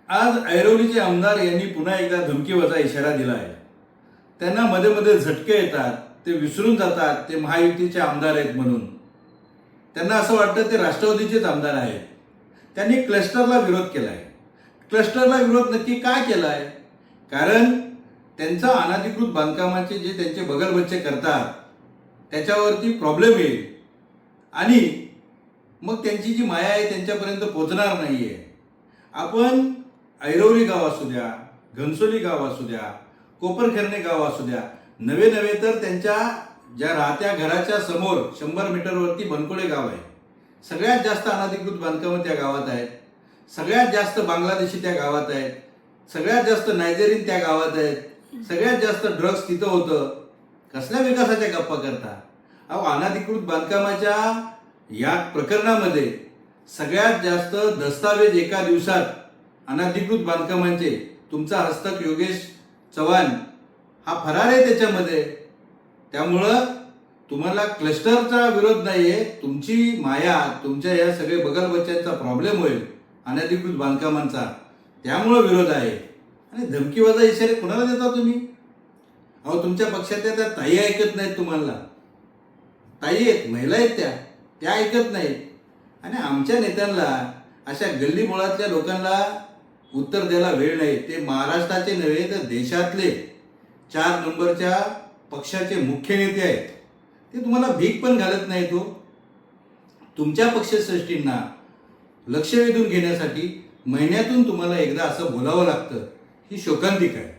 आज ऐरोलीचे आमदार यांनी पुन्हा एकदा धमकीवजा इशारा दिला आहे. त्यांना मध्ये मध्ये झटके येतात, ते विसरून जातात ते महायुतीचे आमदार आहेत म्हणून. त्यांना असं वाटतं ते राष्ट्रवादीचेच आमदार आहेत. त्यांनी क्लस्टरला विरोध केला आहे. क्लस्टरला विरोध नक्की काय केला आहे? कारण त्यांचं अनधिकृत बांधकामाचे जे त्यांचे बगलबच्चे करतात त्याच्यावरती प्रॉब्लेम येईल आणि मग त्यांची जी माया आहे त्यांच्यापर्यंत पोहोचणार नाही आहे. आपण ऐरोली गाव असू द्या, घनसोली गाव असू द्या, कोपरखैरणे गाव असू द्या, नवे नवे तर त्यांच्या ज्या राहत्या घराच्या समोर 100 मीटरवरती बनकोडे गाव आहे. सगळ्यात जास्त अनधिकृत बांधकामं त्या गावात आहेत. सगळ्यात जास्त बांगलादेशी त्या गावात आहेत. सगळ्यात जास्त नायजेरियन त्या गावात आहेत. सगळ्यात जास्त ड्रग्ज तिथं होतं. कसल्या विकासाच्या गप्पा करता? अहो, अनधिकृत बांधकामाच्या या प्रकरणामध्ये सगळ्यात जास्त दस्तावेज एका दिवसात अनधिकृत बांधकामांचे तुमचा हस्तक योगेश चव्हाण हा फरार आहे त्याच्यामध्ये. त्यामुळं तुम्हाला क्लस्टरचा विरोध नाहीये, तुमची माया, तुमच्या या सगळे बगलबच्च्यांचा प्रॉब्लेम होईल अनधिकृत बांधकामांचा, त्यामुळं विरोध आहे. आणि धमकीवजा इशारे कोणाला देता तुम्ही? अहो, तुमच्या पक्षातल्या त्या ताई ऐकत नाहीत तुम्हाला. ताई आहेत, महिला आहेत, त्या ऐकत नाहीत. आणि आमच्या नेत्यांना अशा गल्ली मुळातल्या लोकांना उत्तर द्यायला वेळ नाही. ते महाराष्ट्राचे नव्हे तर देशातले 4 नंबरच्या पक्षाचे मुख्य नेते आहेत. ते तुम्हाला भीक पण घालत नाहीत. हो, तुमच्या पक्षश्रेष्ठींना लक्ष वेधून घेण्यासाठी महिन्यातून तुम्हाला एकदा असं बोलावं लागतं. ही शोकांतिक आहे.